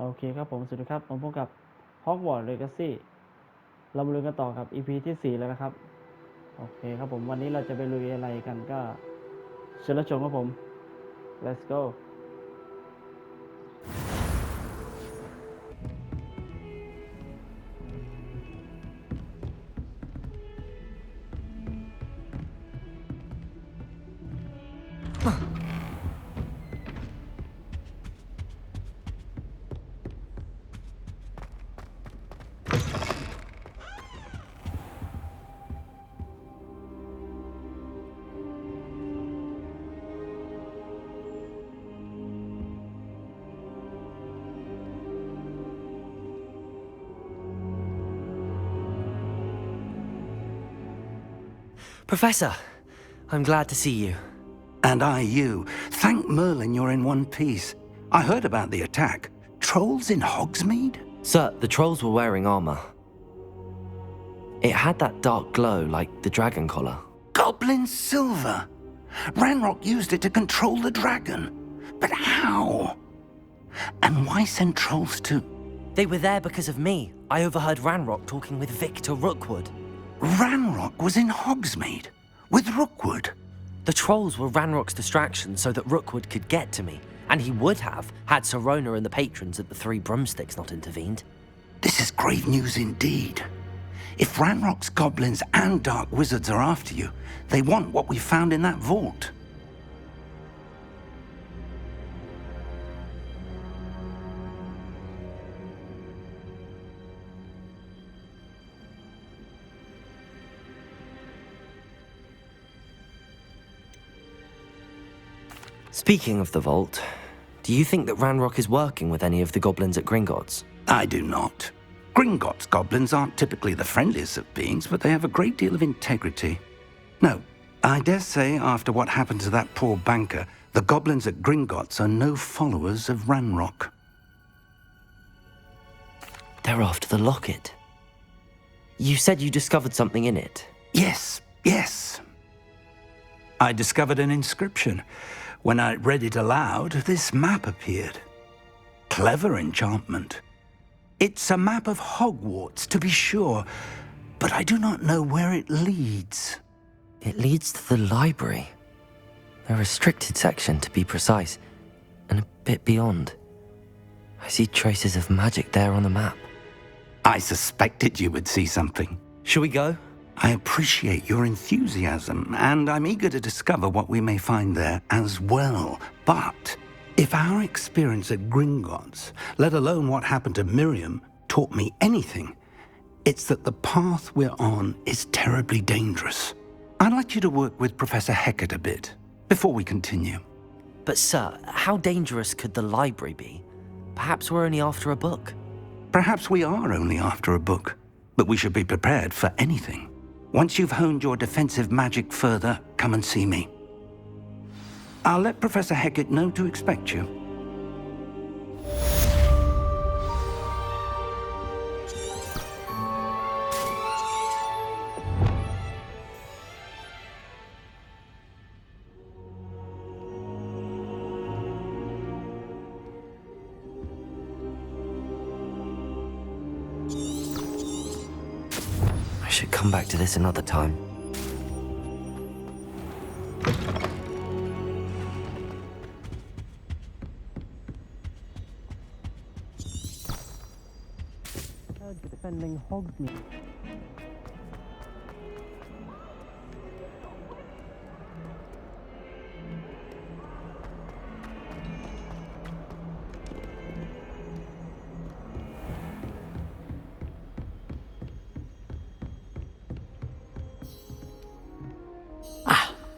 โอเคครับผมสวัสดีครับผมพบกับ Hogwarts Legacy เรามาลุยกันต่อกับ EP ที่ 4 แล้วนะครับโอเคครับผมวันนี้เราจะไปลุยอะไรกันก็เชิญรับชมครับผม let's go Professor, I'm glad to see you. And I you. Thank Merlin you're in one piece. I heard about the attack. Trolls in Hogsmeade? Sir, the trolls were wearing armor. It had that dark glow like the dragon collar. Goblin silver! Ranrock used it to control the dragon. But how? And why send trolls to... They were there because of me. I overheard Ranrock talking with Victor Rookwood. Ranrock was in Hogsmeade? With Rookwood? The trolls were Ranrock's distraction so that Rookwood could get to me. And he would have, had Sirona and the patrons at the Three Broomsticks not intervened. This is grave news indeed. If Ranrock's goblins and dark wizards are after you, they want what we found in that vault. Speaking of the vault, do you think that Ranrock is working with any of the goblins at Gringotts? I do not. Gringotts goblins aren't typically the friendliest of beings, but they have a great deal of integrity. No, I dare say after what happened to that poor banker, the goblins at Gringotts are no followers of Ranrock. They're after the locket. You said you discovered something in it. Yes. I discovered an inscription. When I read it aloud, this map appeared. Clever enchantment. It's a map of Hogwarts, to be sure, but I do not know where it leads. It leads to the library. A restricted section, to be precise, and a bit beyond. I see traces of magic there on the map. I suspected you would see something. Shall we go? I appreciate your enthusiasm, and I'm eager to discover what we may find there as well. But if our experience at Gringotts, let alone what happened to Miriam, taught me anything, it's that the path we're on is terribly dangerous. I'd like you to work with Professor Hecat a bit before we continue. But sir, how dangerous could the library be? Perhaps we're only after a book. Perhaps we are only after a book, but we should be prepared for anything. Once you've honed your defensive magic further, come and see me. I'll let Professor Hecat know to expect you. I should come back to this another time. defending Hogsmeade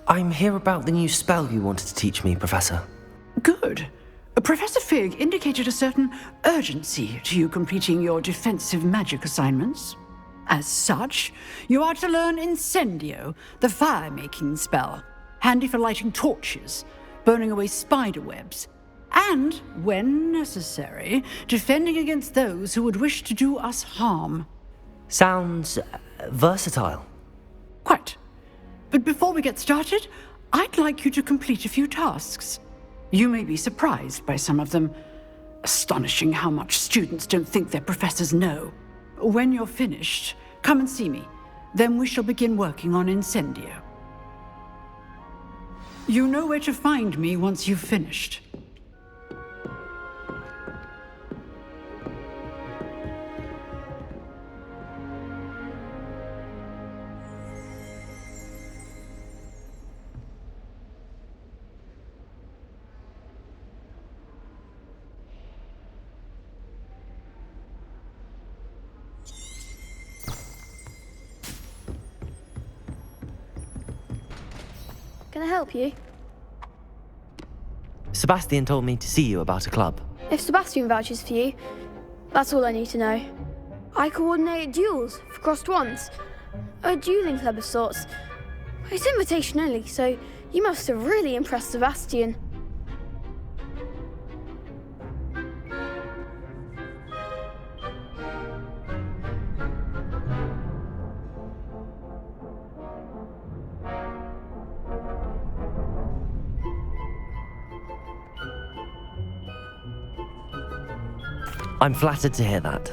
I'm here about the new spell you wanted to teach me, Professor. Good. Professor Fig indicated a certain urgency to you completing your defensive magic assignments. As such, you are to learn Incendio, the fire-making spell, handy for lighting torches, burning away spider webs, and, when necessary, defending against those who would wish to do us harm. Sounds versatile. Quite. But before we get started, I'd like you to complete a few tasks. You may be surprised by some of them. Astonishing how much students don't think their professors know. When you're finished, come and see me. Then we shall begin working on Incendio. You know where to find me once you've finished. Can I help you? Sebastian told me to see you about a club. If Sebastian vouches for you, that's all I need to know. I coordinate duels for crossed wands. A dueling club of sorts. It's invitation only, so you must have really impressed Sebastian. I'm flattered to hear that.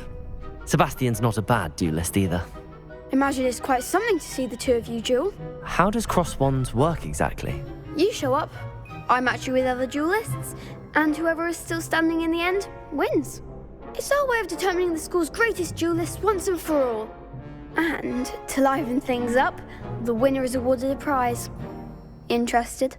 Sebastian's not a bad duelist either. Imagine it's quite something to see the two of you duel. How does cross wands work exactly? You show up, I match you with other duelists, and whoever is still standing in the end wins. It's our way of determining the school's greatest duelist once and for all. And to liven things up, the winner is awarded a prize. Interested?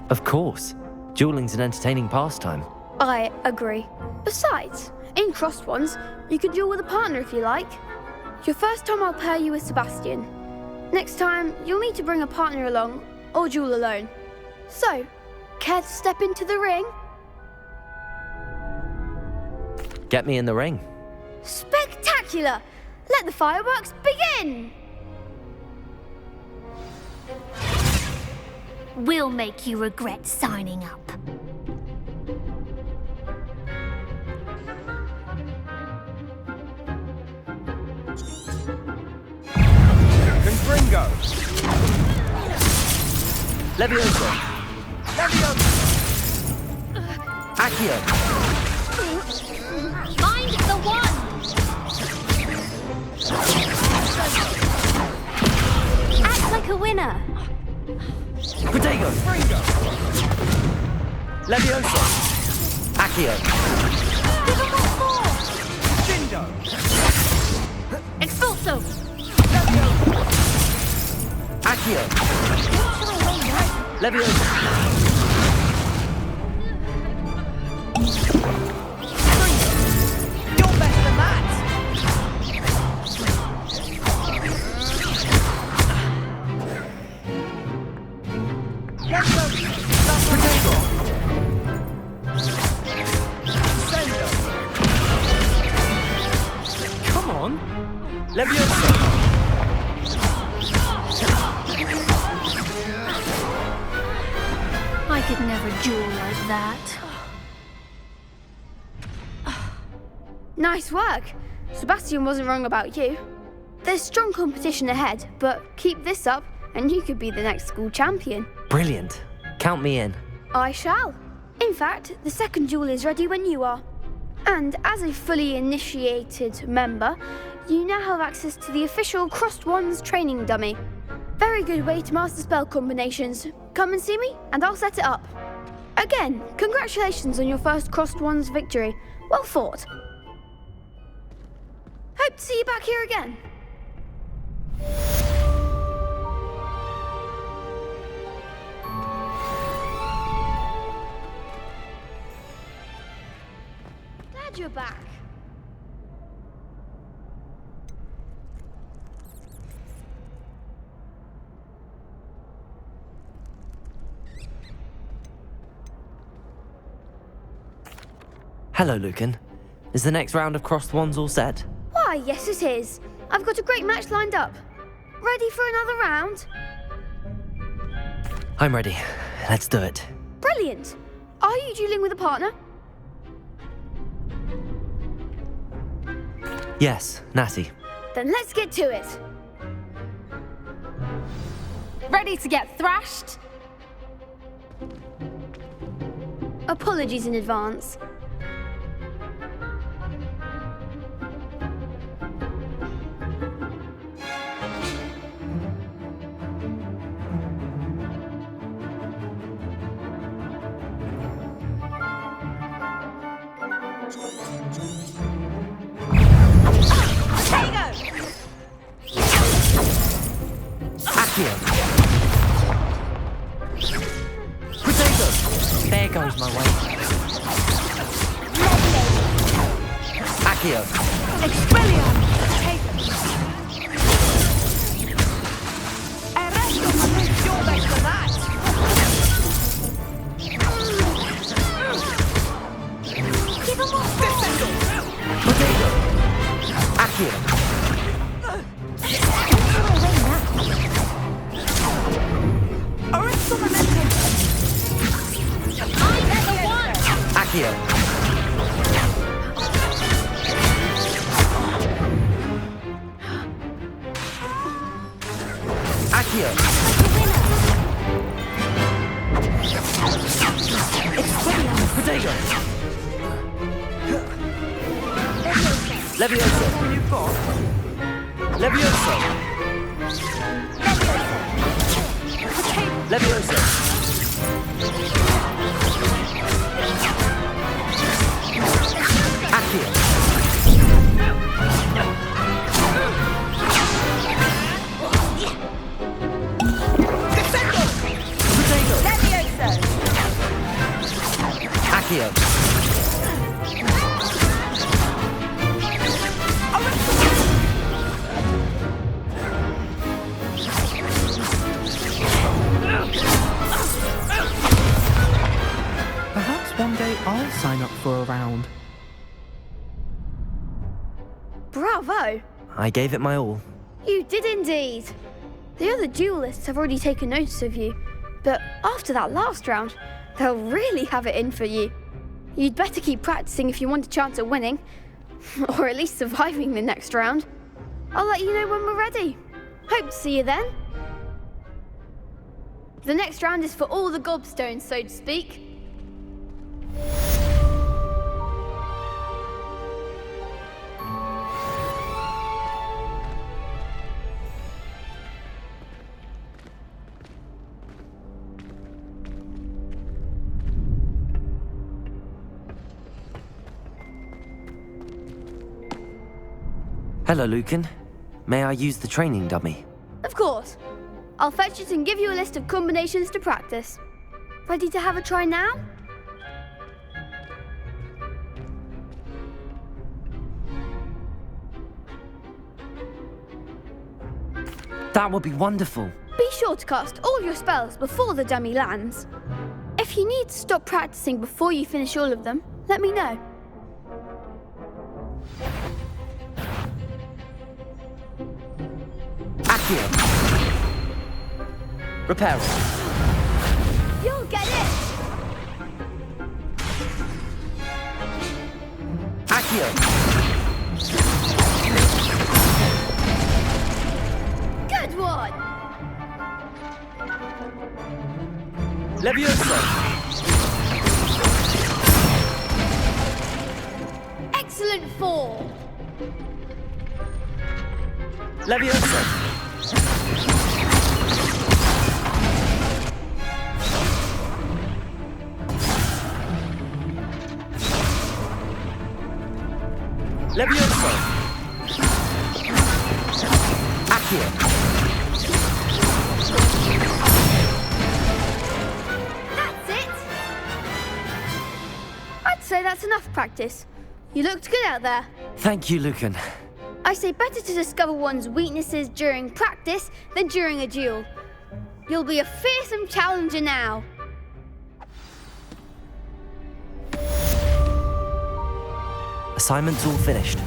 Of course. Dueling's an entertaining pastime. I agree. Besides, in crossed ones, you can duel with a partner if you like. Your first time I'll pair you with Sebastian. Next time, you'll need to bring a partner along, or duel alone. So, care to step into the ring? Get me in the ring. Spectacular! Let the fireworks begin! We'll make you regret signing up. Confringo! Levioso! Levioso! Accio! Find the one! Act like a winner. Protego! Fringo! Levioso! Accio! Give him what for! Dindo! Expulso! Accio! Levioso! You're better than that! Protego! Sendo! Come on! Levioso! I could never duel like that. Nice work! Sebastian wasn't wrong about you. There's strong competition ahead, but keep this up and you could be the next school champion. Brilliant. Count me in. I shall. In fact, the second duel is ready when you are. And as a fully initiated member, you now have access to the official Crossed Wands training dummy. Very good way to master spell combinations. Come and see me, and I'll set it up. Again, congratulations on your first Crossed Wands victory. Well fought. Hope to see you back here again. Glad you're back. Hello, Lucan. Is the next round of crossed wands all set? Why, yes it is. I've got a great match lined up. Ready for another round? I'm ready. Let's do it. Brilliant. Are you dueling with a partner? Yes, Natty. Then let's get to it. Ready to get thrashed? Apologies in advance. Accio. Potato. There goes my way. Accio. Expelliarm! Taken. Arresto potentiole for that. Give him more force! Potato. Accio. Arresto momentum. I'm the one! Accio. Accio. Potato. Levioso. You've got. Levioso. Levioso. Accio. Potato. Accio. Perhaps one day I'll sign up for a round. Bravo! I gave it my all. You did indeed. The other duelists have already taken notice of you, but after that last round, they'll really have it in for you. You'd better keep practicing if you want a chance at winning, or at least surviving the next round. I'll let you know when we're ready. Hope to see you then. The next round is for all the gobstones, so to speak. Hello, Lucan. May I use the training dummy? Of course. I'll fetch it and give you a list of combinations to practice. Ready to have a try now? That would be wonderful. Be sure to cast all your spells before the dummy lands. If you need to stop practicing before you finish all of them, let me know. Accio. Reparo. You'll get it! Accio. Good one! Levioso. Excellent fall! Levioso. Levioso. Accio. That's it! I'd say that's enough practice. You looked good out there. Thank you, Lucan. I say better to discover one's weaknesses during practice than during a duel. You'll be a fearsome challenger now. Assignment's all finished.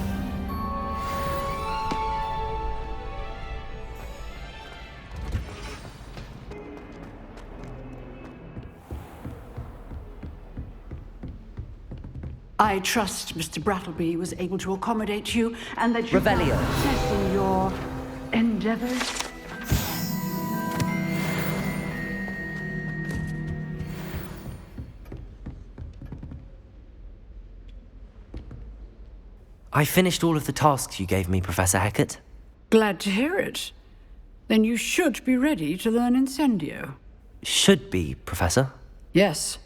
I trust Mr. Brattleby was able to accommodate you and that you found Revelio. success in your endeavors. I finished all of the tasks you gave me, Professor Hecat. Glad to hear it. Then you should be ready to learn Incendio. Should be, Professor. Yes.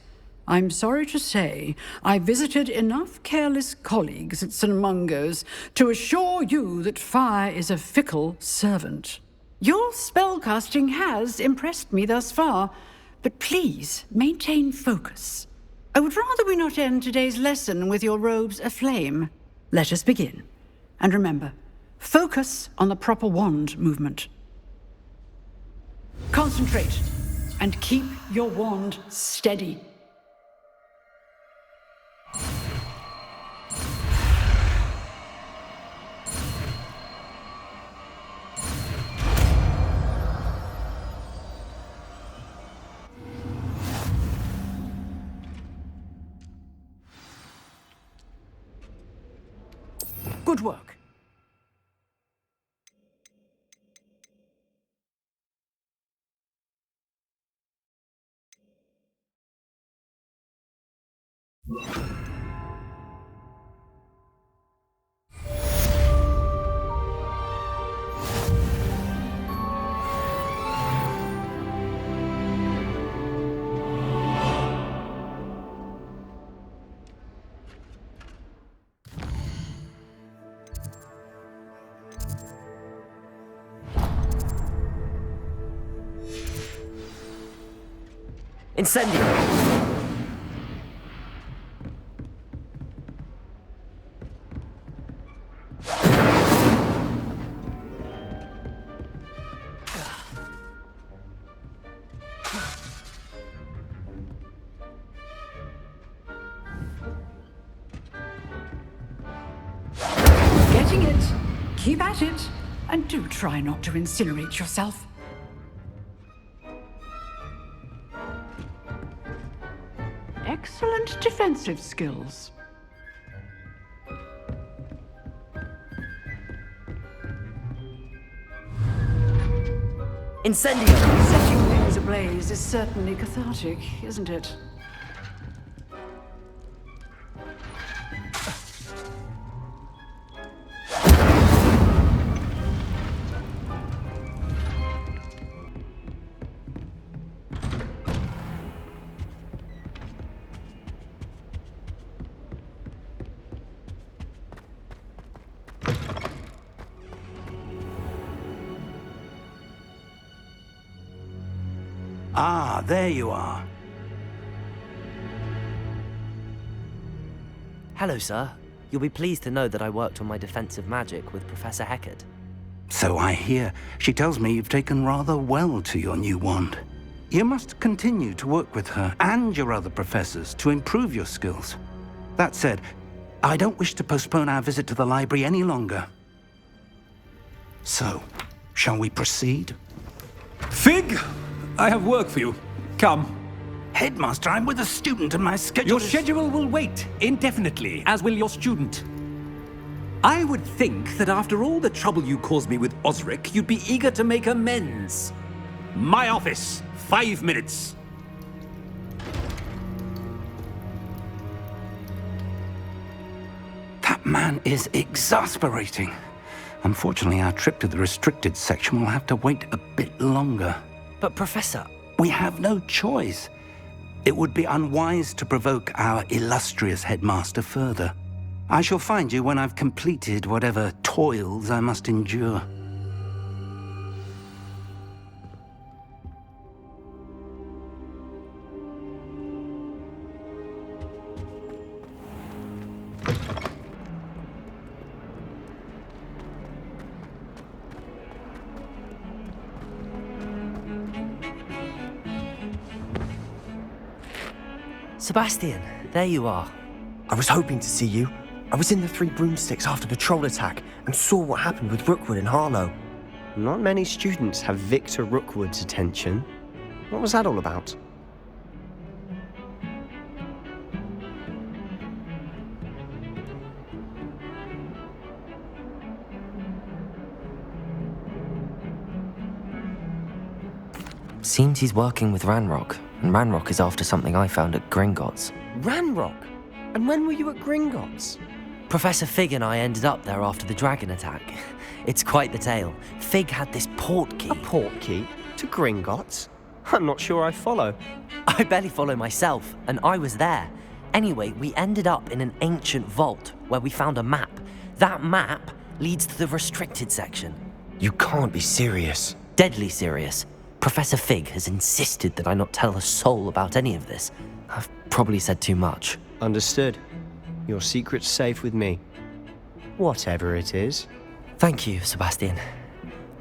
I'm sorry to say I visited enough careless colleagues at St. Mungo's to assure you that fire is a fickle servant. Your spellcasting has impressed me thus far, but please maintain focus. I would rather we not end today's lesson with your robes aflame. Let us begin. And remember, focus on the proper wand movement. Concentrate and keep your wand steady. Good work. Incendio! Getting it. Keep at it. And do try not to incinerate yourself. Excellent defensive skills. Incendio! Setting things ablaze is certainly cathartic, isn't it? Ah, there you are. Hello, sir. You'll be pleased to know that I worked on my defensive magic with Professor Hecat. So I hear. She tells me you've taken rather well to your new wand. You must continue to work with her and your other professors to improve your skills. That said, I don't wish to postpone our visit to the library any longer. So, shall we proceed? Fig! I have work for you. Come. Headmaster, I'm with a student and my schedule Your is... schedule will wait indefinitely, as will your student. I would think that after all the trouble you caused me with Osric, you'd be eager to make amends. My office, 5 minutes. That man is exasperating. Unfortunately, our trip to the restricted section will have to wait a bit longer. But, Professor... We have no choice. It would be unwise to provoke our illustrious headmaster further. I shall find you when I've completed whatever toils I must endure. Sebastian, there you are. I was hoping to see you. I was in the Three Broomsticks after the troll attack and saw what happened with Rookwood and Harlow. Not many students have Victor Rookwood's attention. What was that all about? Seems he's working with Ranrock, and Ranrock is after something I found at Gringotts. Ranrock? And when were you at Gringotts? Professor Fig and I ended up there after the dragon attack. It's quite the tale. Fig had this port key. A port key? To Gringotts? I'm not sure I follow. I barely follow myself, and I was there. Anyway, we ended up in an ancient vault where we found a map. That map leads to the restricted section. You can't be serious. Deadly serious. Professor Fig has insisted that I not tell a soul about any of this. I've probably said too much. Understood. Your secret's safe with me. Whatever it is. Thank you, Sebastian.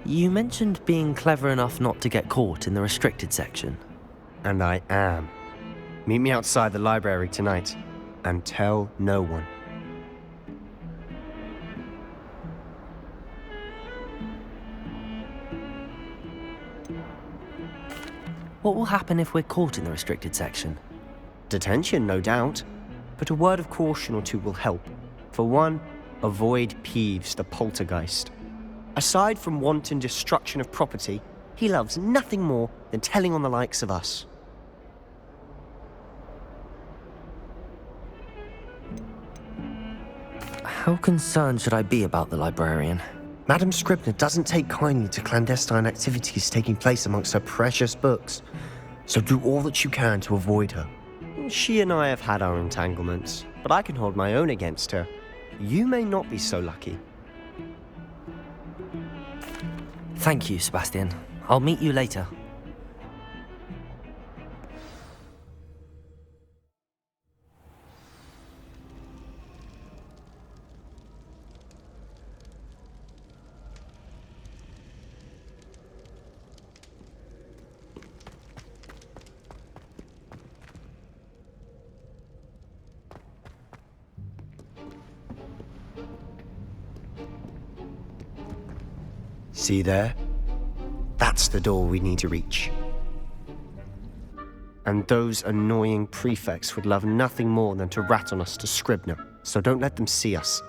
You mentioned being clever enough not to get caught in the restricted section. And I am. Meet me outside the library tonight, and tell no one. What will happen if we're caught in the restricted section? Detention, no doubt. But a word of caution or two will help. For one, avoid Peeves, the poltergeist. Aside from wanton destruction of property, he loves nothing more than telling on the likes of us. How concerned should I be about the librarian? Madam Scribner doesn't take kindly to clandestine activities taking place amongst her precious books. So do all that you can to avoid her. She and I have had our entanglements, but I can hold my own against her. You may not be so lucky. Thank you, Sebastian. I'll meet you later. See there? That's the door we need to reach. And those annoying prefects would love nothing more than to rat on us to Scribner, so don't let them see us.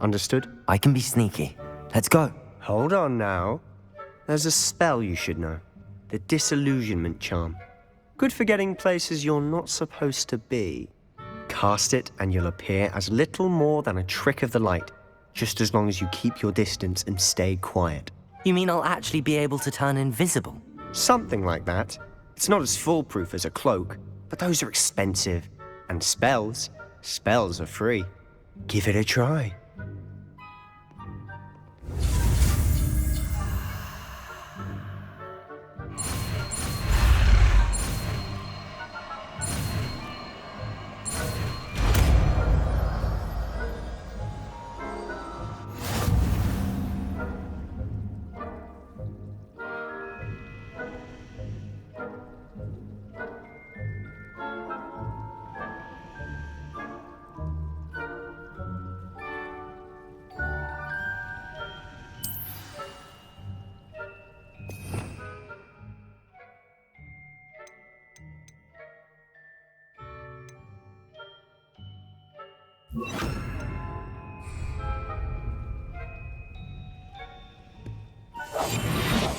Understood? I can be sneaky. Let's go. Hold on now. There's a spell you should know. The Disillusionment Charm. Good for getting places you're not supposed to be. Cast it and you'll appear as little more than a trick of the light, just as long as you keep your distance and stay quiet. You mean I'll actually be able to turn invisible? Something like that. It's not as foolproof as a cloak, but those are expensive. And spells are free. Give it a try.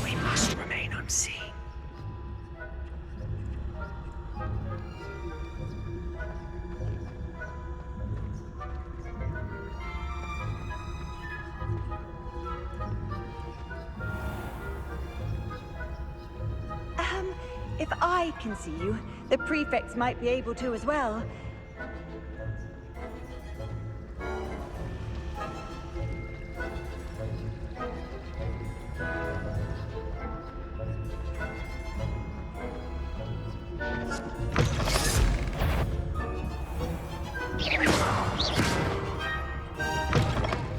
We must remain unseen. If I can see you, the prefects might be able to as well.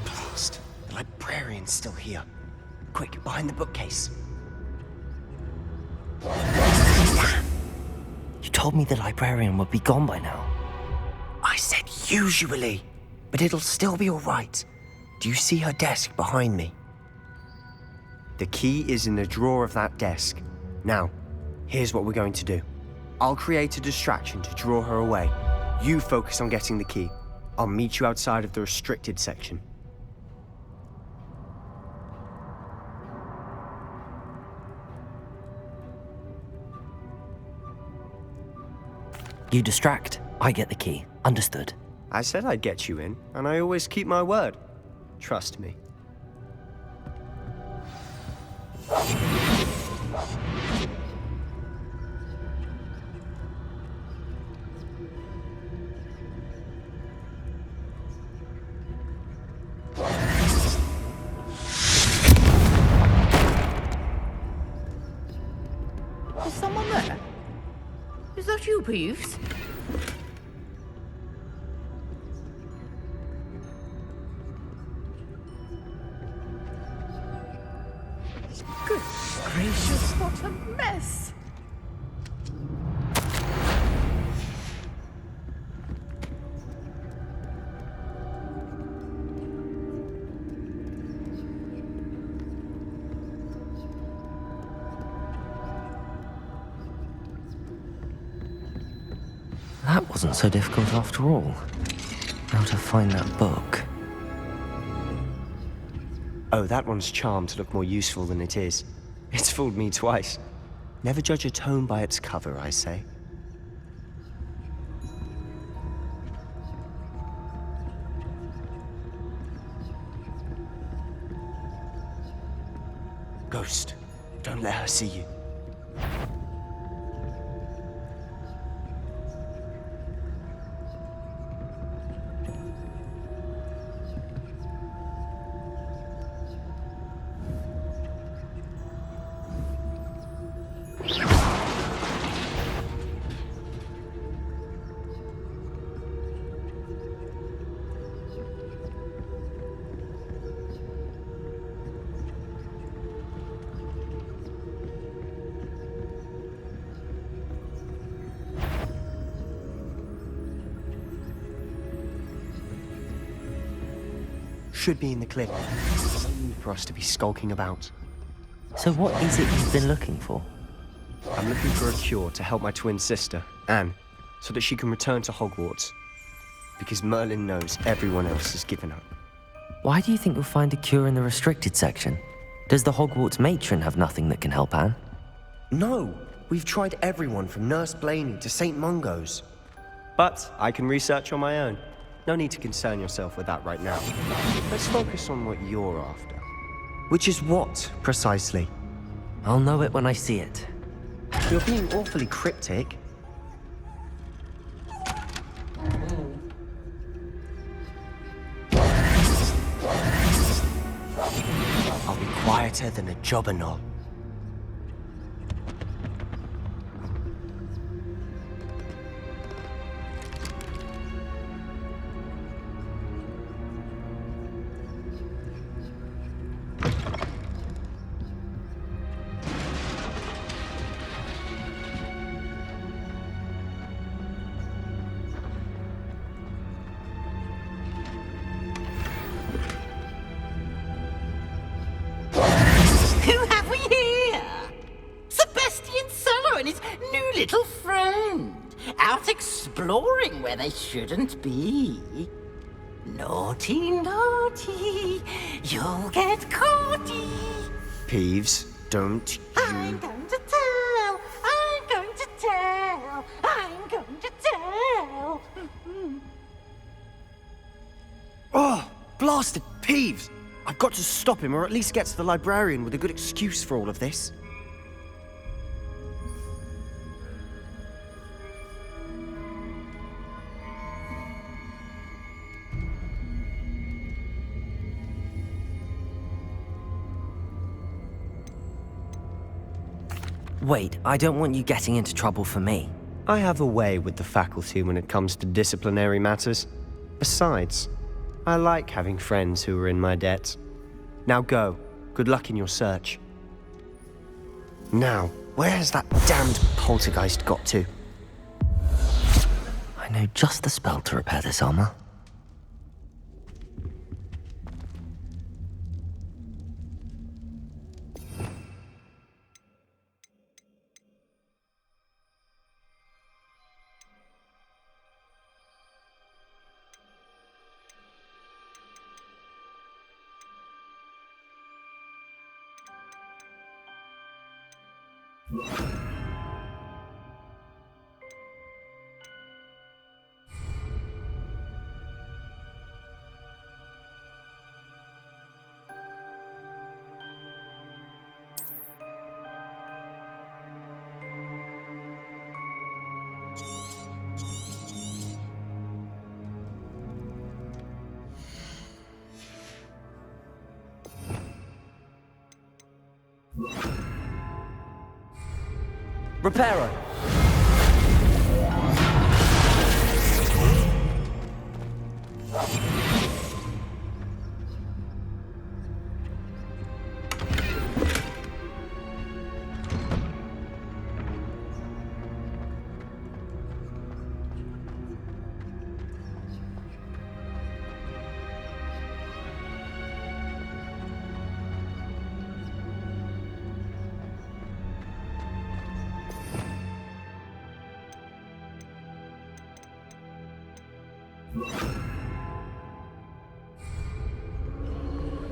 Blast! The librarian's still here. Quick, behind the bookcase. You told me the librarian would be gone by now. I said usually, but it'll still be all right. Do you see her desk behind me? The key is in the drawer of that desk. Now, here's what we're going to do. I'll create a distraction to draw her away. You focus on getting the key. I'll meet you outside of the restricted section. You distract, I get the key. Understood. I said I'd get you in, and I always keep my word. Trust me. Is someone there? Is that you, Peeves? Good gracious, what a mess! That wasn't so difficult after all. How to find that book. Oh, that one's charmed to look more useful than it is. It's fooled me twice. Never judge a tome by its cover, I say. Ghost, don't let her see you. Should be in the cliff. No need for us to be skulking about. So what is it you've been looking for? I'm looking for a cure to help my twin sister, Anne, so that she can return to Hogwarts. Because Merlin knows everyone else has given up. Why do you think you'll find a cure in the restricted section? Does the Hogwarts matron have nothing that can help Anne? No, we've tried everyone from Nurse Blaney to St. Mungo's. But I can research on my own. No need to concern yourself with that right now. Let's focus on what you're after. Which is what, precisely? I'll know it when I see it. You're being awfully cryptic. I'll be quieter than a jobberknoll. Who have we here? Sebastian Cello and his new little friend, out exploring where they shouldn't be. Naughty, naughty, you'll get caughty. Peeves, don't you... I'm going to tell, I'm going to tell, I'm going to tell. Oh, blasted Peeves! I've got to stop him, or at least get to the librarian with a good excuse for all of this. Wait, I don't want you getting into trouble for me. I have a way with the faculty when it comes to disciplinary matters. Besides, I like having friends who are in my debt. Now go. Good luck in your search. Now, where has that damned poltergeist got to? I know just the spell to repair this armor. Reparo.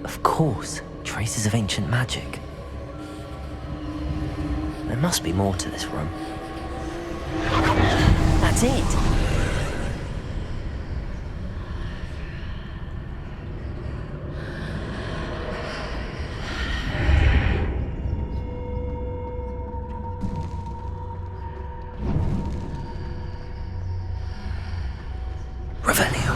Of course, traces of ancient magic. There must be more to this room. That's it! Revelio.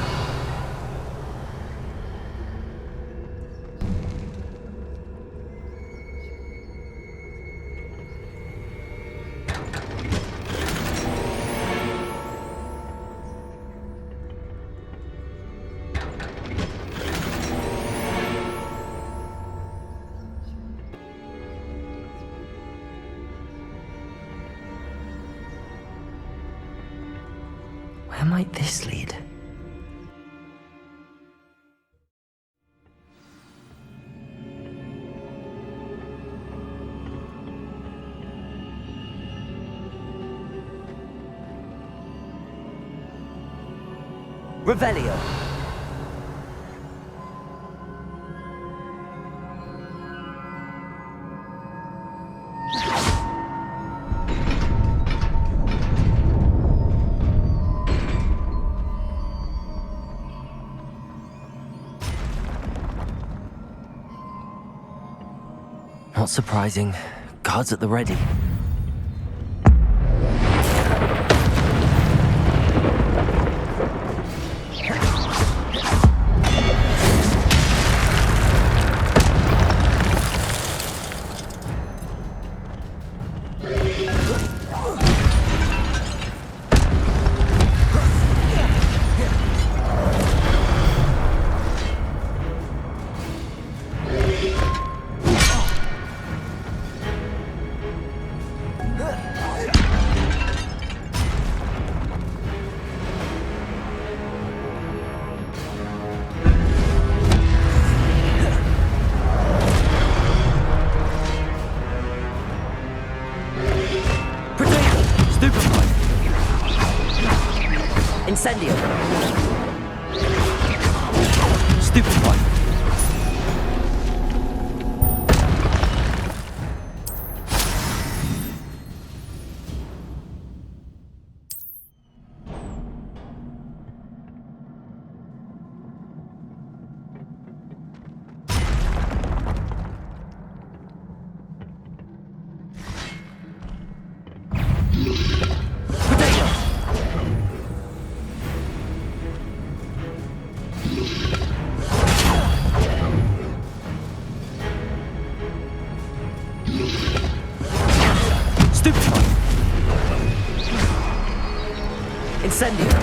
Where might this lead? Revelio. Not surprising. Guards at the ready. Incendio. Stupefy. Incendio.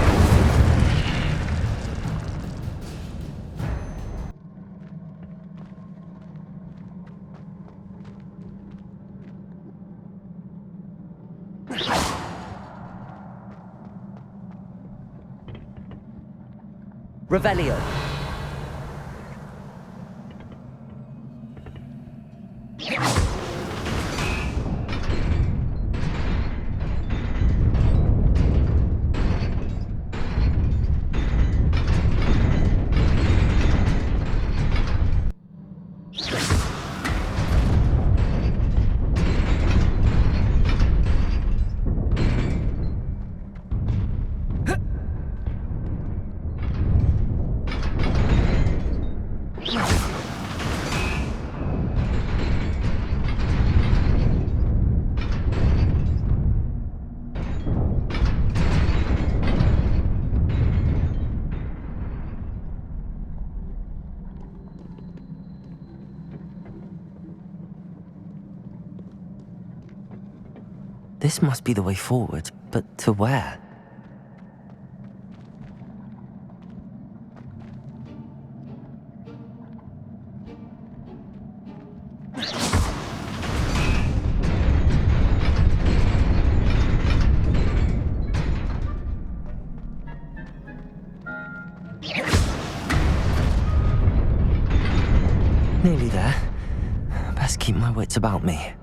Revelio. This must be the way forward, but to where? Nearly there. Best keep my wits about me.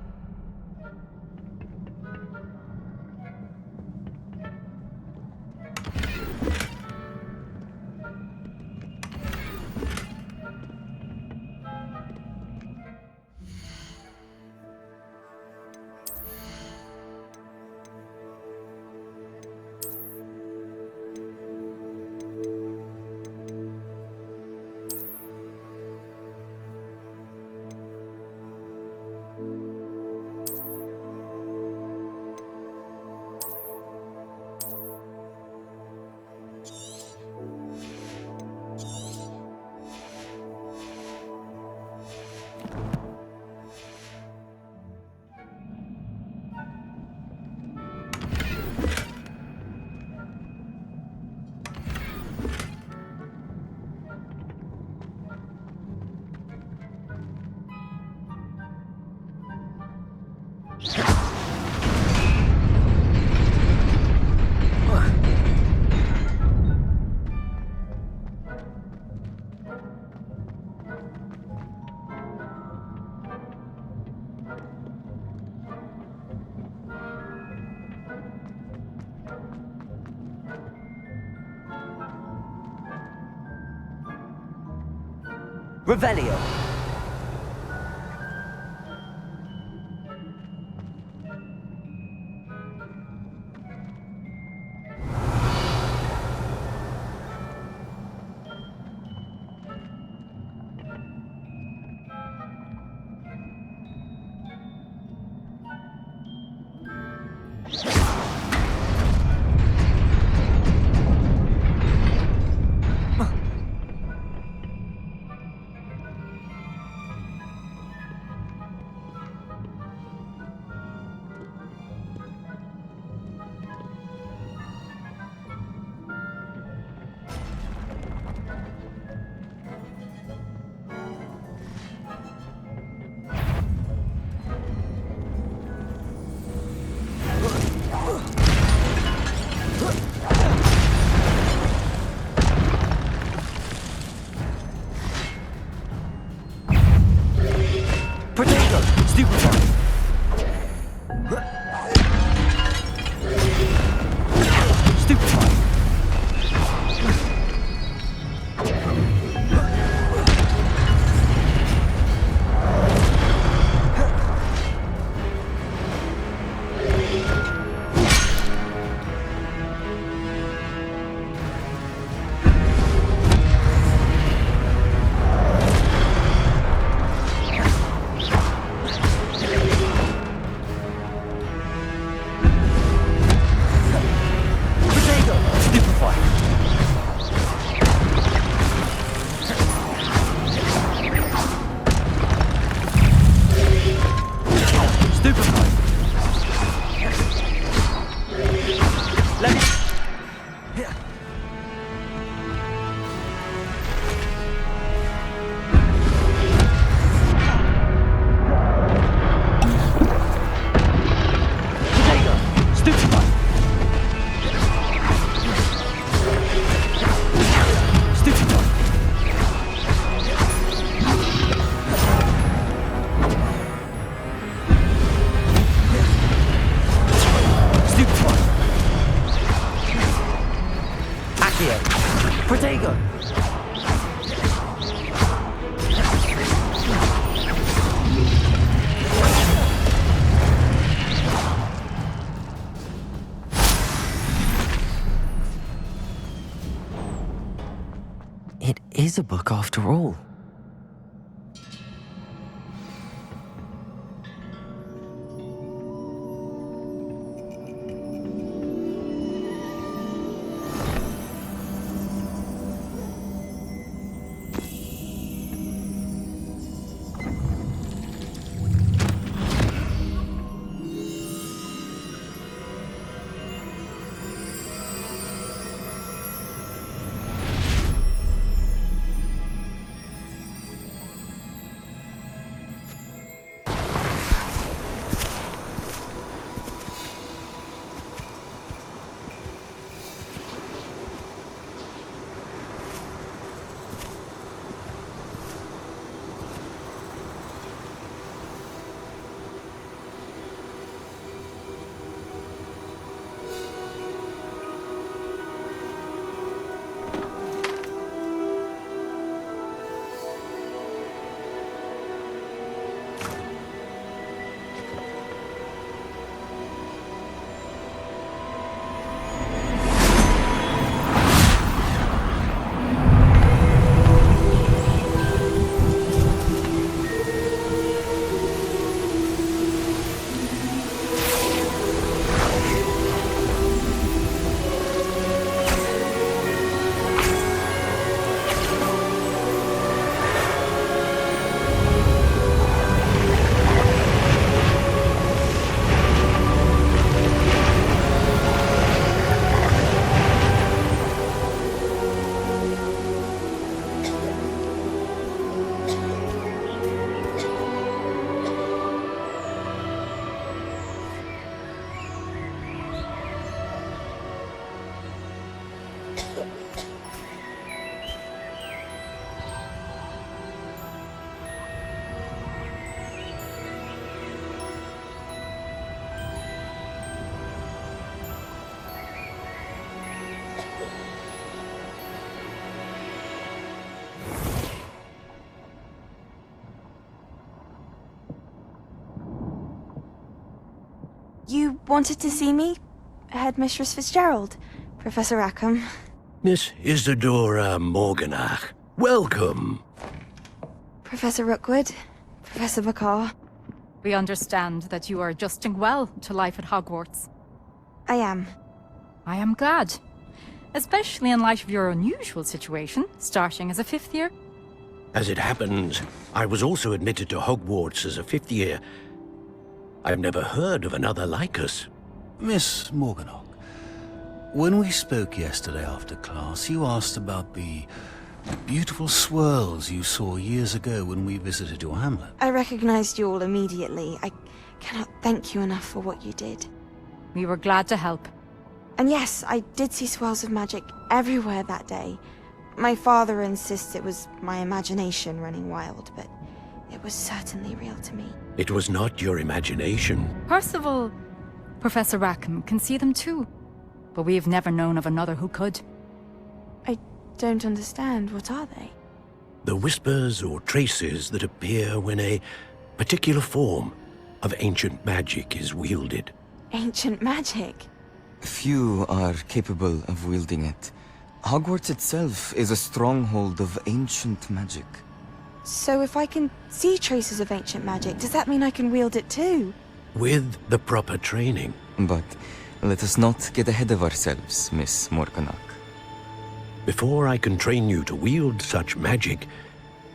Revelio. Protego! It is a book after all. You wanted to see me? Headmistress Fitzgerald, Professor Rackham. Miss Isadora Morganach, welcome. Professor Rookwood, Professor McCaw. We understand that you are adjusting well to life at Hogwarts. I am. I am glad. Especially in light of your unusual situation, starting as a 5th year. As it happens, I was also admitted to Hogwarts as a 5th year. I've never heard of another like us. Miss Morganach, when we spoke yesterday after class, you asked about the beautiful swirls you saw years ago when we visited your hamlet. I recognized you all immediately. I cannot thank you enough for what you did. We were glad to help. And yes, I did see swirls of magic everywhere that day. My father insists it was my imagination running wild, but it was certainly real to me. It was not your imagination. Percival, Professor Rackham can see them too. But we have never known of another who could. I don't understand. What are they? The whispers or traces that appear when a particular form of ancient magic is wielded. Ancient magic? Few are capable of wielding it. Hogwarts itself is a stronghold of ancient magic. So if I can see traces of ancient magic, does that mean I can wield it too? With the proper training. But let us not get ahead of ourselves, Miss Morganach. Before I can train you to wield such magic,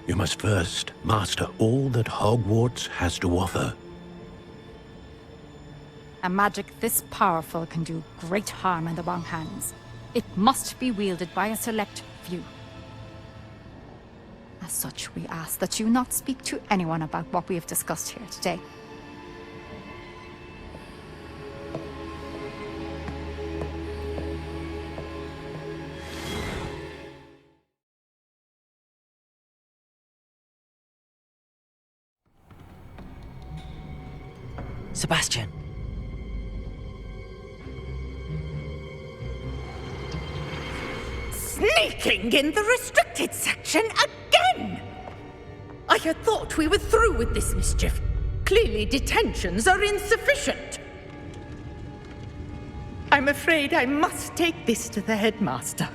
you must first master all that Hogwarts has to offer. A magic this powerful can do great harm in the wrong hands. It must be wielded by a select few. As such, we ask that you not speak to anyone about what we have discussed here today. Sebastian. Sneaking in the restricted section again! I had thought we were through with this mischief. Clearly detentions are insufficient. I'm afraid I must take this to the headmaster.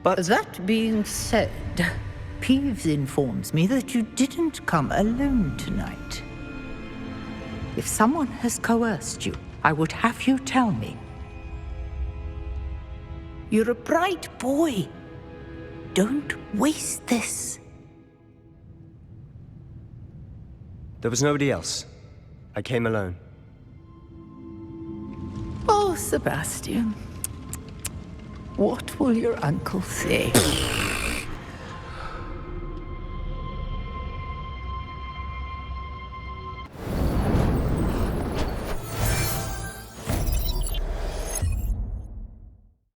But that being said, Peeves informs me that you didn't come alone tonight. If someone has coerced you, I would have you tell me. You're a bright boy. Don't waste this. There was nobody else. I came alone. Oh, Sebastian. What will your uncle say?